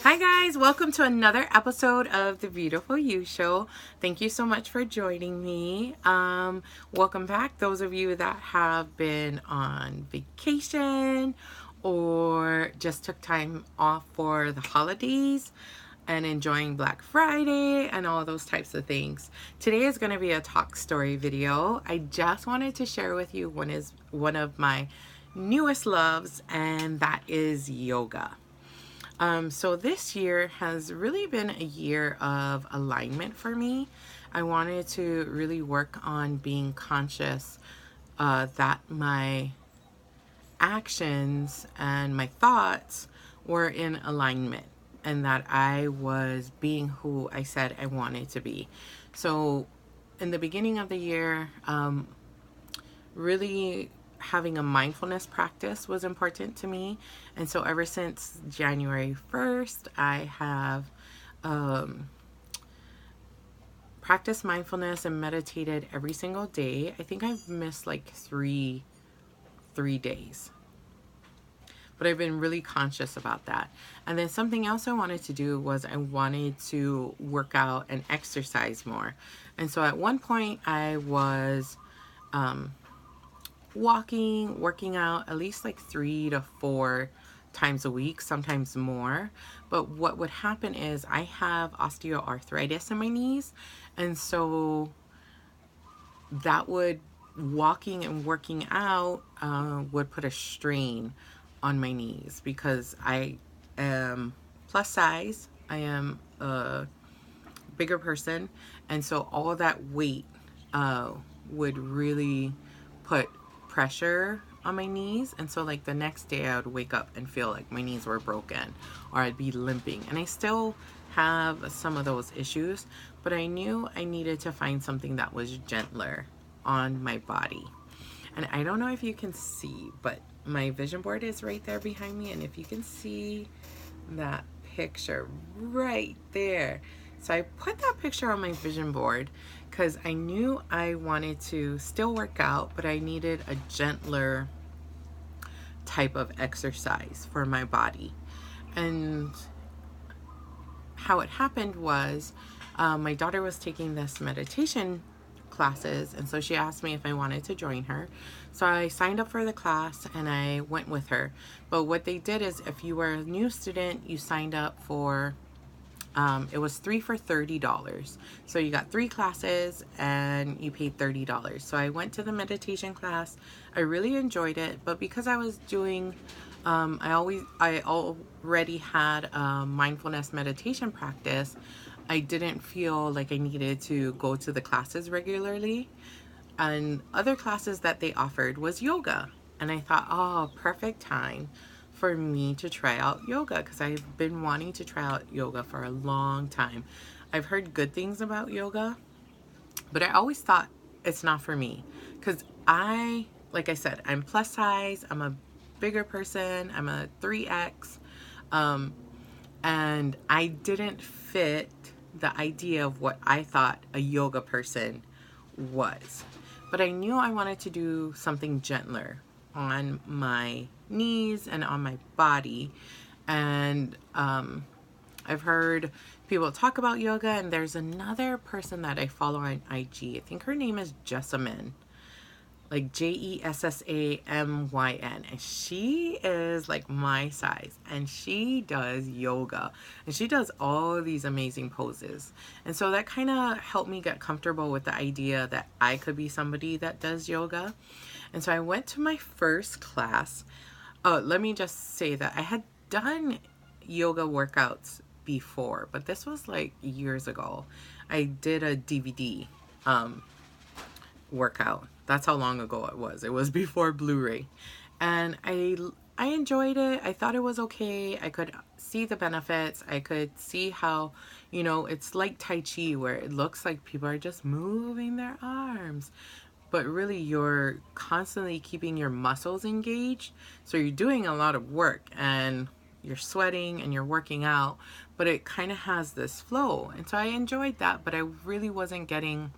Hi guys, welcome to another episode of the Beautiful You Show. Thank you so much for joining me. Welcome back, those of you that have been on vacation or just took time off for the holidays and enjoying Black Friday and all those types of things. Today is going to be a talk story video. I just wanted to share with you one of my newest loves, and that is yoga. So this year has really been a year of alignment for me. I wanted to really work on being conscious that my actions and my thoughts were in alignment and that I was being who I said I wanted to be. So in the beginning of the year, really having a mindfulness practice was important to me. And so ever since January 1st, I have practiced mindfulness and meditated every single day. I think I've missed like three days. But I've been really conscious about that. And then something else I wanted to do was I wanted to work out and exercise more. And so at one point I was working out at least like 3 to 4 times a week, sometimes more. But what would happen is I have osteoarthritis in my knees, and so that would walking and working out would put a strain on my knees because I am plus size. I am a bigger person, and so all that weight would really put pressure on my knees. And so like the next day I would wake up and feel like my knees were broken or I'd be limping, and I still have some of those issues, but I knew I needed to find something that was gentler on my body. And I don't know if you can see, but my vision board is right there behind me, and if you can see that picture right there. So I put that picture on my vision board because I knew I wanted to still work out, but I needed a gentler type of exercise for my body. And how it happened was my daughter was taking this meditation classes, and so she asked me if I wanted to join her. So I signed up for the class and I went with her. But what they did is if you were a new student, you signed up for it was 3 for $30. So you got 3 classes and you paid $30. So I went to the meditation class. I really enjoyed it, but because I was doing I already had a mindfulness meditation practice, I didn't feel like I needed to go to the classes regularly. And other classes that they offered was yoga. And I thought, oh, perfect time for me to try out yoga, because I've been wanting to try out yoga for a long time. I've heard good things about yoga, but I always thought it's not for me because like I said, I'm plus size, I'm a bigger person, I'm a 3X, and I didn't fit the idea of what I thought a yoga person was. But I knew I wanted to do something gentler on my knees and on my body. And I've heard people talk about yoga, and there's another person that I follow on IG. I think her name is Jessamyn, like Jessamyn, and she is like my size, and she does yoga, and she does all these amazing poses. And so that kind of helped me get comfortable with the idea that I could be somebody that does yoga. And so I went to my first class. Let me just say that I had done yoga workouts before, but this was like years ago. I did a DVD workout. That's how long ago it was. It was before Blu-ray. And I enjoyed it. I thought it was okay. I could see the benefits. I could see how, it's like Tai Chi, where it looks like people are just moving their arms, but really you're constantly keeping your muscles engaged. So you're doing a lot of work and you're sweating and you're working out, but it kind of has this flow. And so I enjoyed that, but I really wasn't getting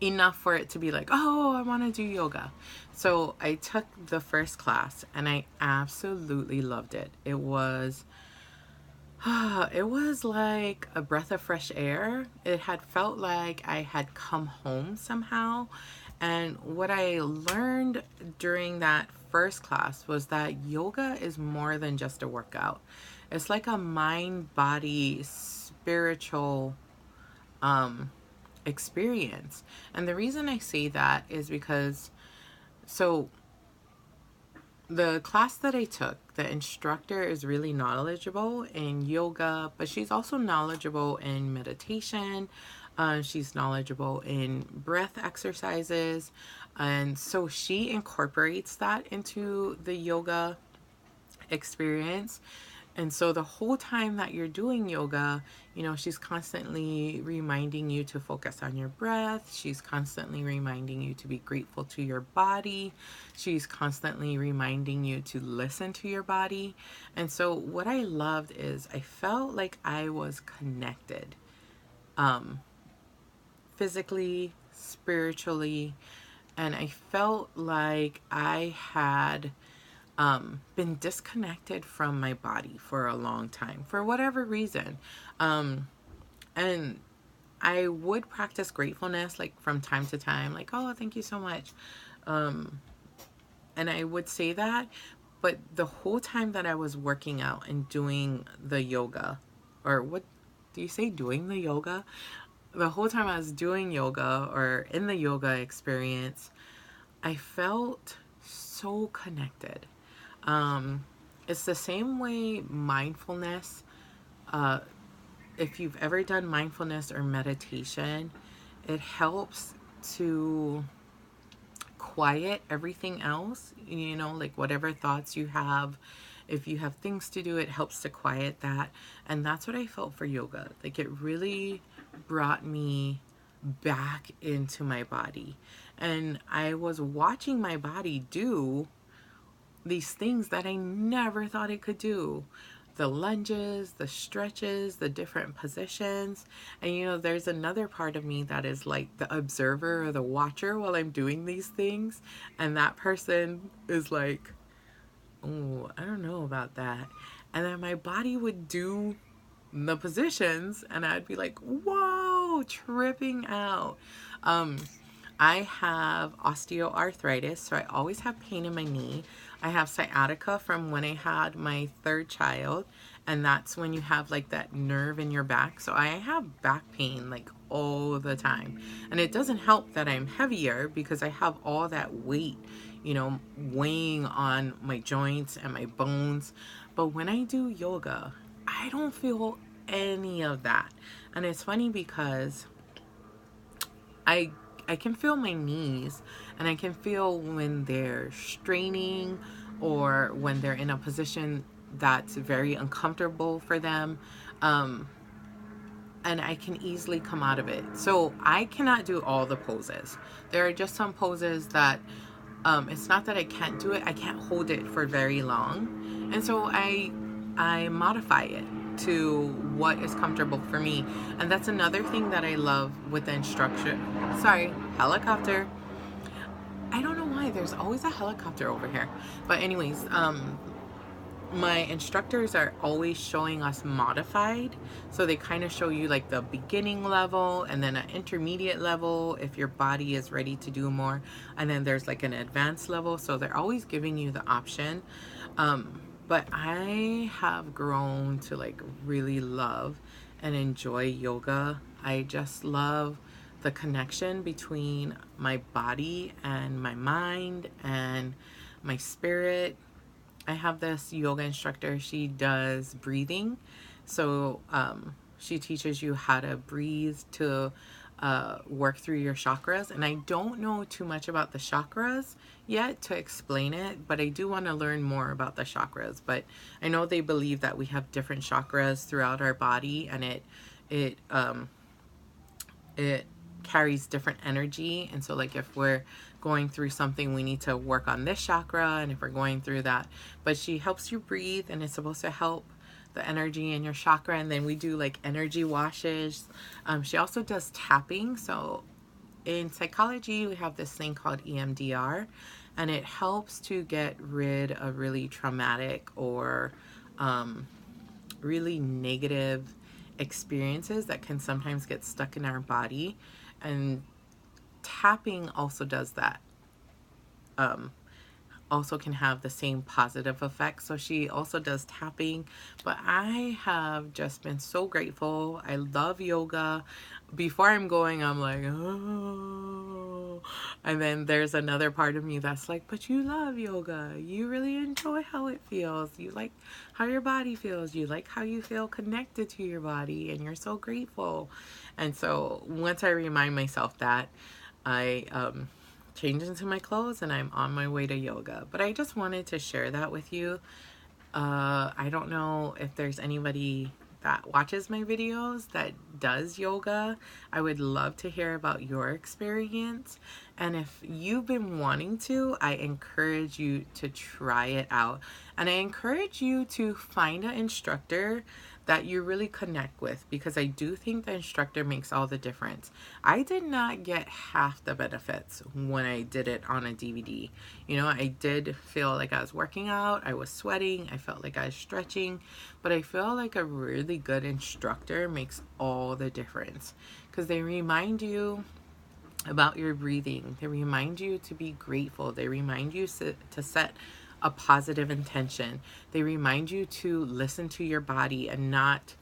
enough for it to be like, oh, I want to do yoga. So I took the first class and I absolutely loved it. It was It was like a breath of fresh air. It had felt like I had come home somehow. And what I learned during that first class was that yoga is more than just a workout. It's like a mind, body, spiritual um, experience. And the reason I say that is because, so the class that I took, the instructor is really knowledgeable in yoga, but she's also knowledgeable in meditation. She's knowledgeable in breath exercises. And so she incorporates that into the yoga experience. And so the whole time that you're doing yoga, you know, she's constantly reminding you to focus on your breath. She's constantly reminding you to be grateful to your body. She's constantly reminding you to listen to your body. And so what I loved is I felt like I was connected, um, physically, spiritually, and I felt like I had been disconnected from my body for a long time for whatever reason. Um, and I would practice gratefulness like from time to time, like, oh, thank you so much. Um, and I would say that, but the whole time that I was working out and doing the yoga, or what do you say, doing the yoga? The whole time I was doing yoga or in the yoga experience, I felt so connected. Um, it's the same way mindfulness, uh, if you've ever done mindfulness or meditation, it helps to quiet everything else, you know, like whatever thoughts you have. If you have things to do, it helps to quiet that. And that's what I felt for yoga. Like it really brought me back into my body. And I was watching my body do these things that I never thought it could do. The lunges, the stretches, the different positions. And you know, there's another part of me that is like the observer or the watcher while I'm doing these things. And that person is like, oh, I don't know about that. And then my body would do the positions and I'd be like, whoa, tripping out. Um, I have osteoarthritis, so I always have pain in my knee. I have sciatica from when I had my third child, and that's when you have like that nerve in your back. So I have back pain like all the time. And it doesn't help that I'm heavier because I have all that weight, you know, weighing on my joints and my bones. But when I do yoga, I don't feel any of that. And it's funny because I I can feel my knees and I can feel when they're straining or when they're in a position that's very uncomfortable for them. Um, and I can easily come out of it. So I cannot do all the poses. There are just some poses that it's not that I can't do it, I can't hold it for very long. And so I modify it to what is comfortable for me. And that's another thing that I love with the instructor. Sorry, helicopter. I don't know why there's always a helicopter over here. But anyways, my instructors are always showing us modified. So they kind of show you like the beginning level and then an intermediate level if your body is ready to do more. And then there's like an advanced level. So they're always giving you the option. But I have grown to like really love and enjoy yoga. I just love the connection between my body and my mind and my spirit. I have this yoga instructor. She does breathing. So she teaches you how to breathe to work through your chakras. And I don't know too much about the chakras yet to explain it, but I do want to learn more about the chakras. But I know they believe that we have different chakras throughout our body, and it it carries different energy. And so like if we're going through something, we need to work on this chakra, and if we're going through that. But she helps you breathe, and it's supposed to help the energy in your chakra. And then we do like energy washes. She also does tapping. So in psychology, we have this thing called EMDR, and it helps to get rid of really traumatic or really negative experiences that can sometimes get stuck in our body. And tapping also does that. Um, also can have the same positive effect. So she also does tapping, but I have just been so grateful. I love yoga. Before I'm going, I'm like, oh. And then there's another part of me that's like, but you love yoga. You really enjoy how it feels. You like how your body feels. You like how you feel connected to your body, and you're so grateful. And so once I remind myself that, I change into my clothes and I'm on my way to yoga. But I just wanted to share that with you. I don't know if there's anybody that watches my videos that does yoga. I would love to hear about your experience. And if you've been wanting to, I encourage you to try it out. And I encourage you to find an instructor that you really connect with, because I do think the instructor makes all the difference. I did not get half the benefits when I did it on a DVD. You know, I did feel like I was working out, I was sweating, I felt like I was stretching, but I feel like a really good instructor makes all the difference, because they remind you about your breathing. They remind you to be grateful. They remind you to set a positive intention. They remind you to listen to your body and not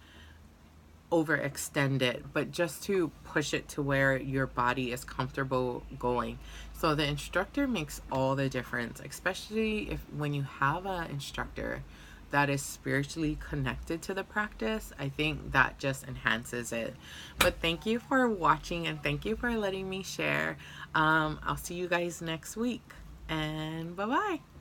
overextend it, but just to push it to where your body is comfortable going. So the instructor makes all the difference, especially if when you have an instructor that is spiritually connected to the practice. I think that just enhances it. But thank you for watching, and thank you for letting me share. I'll see you guys next week, and bye bye.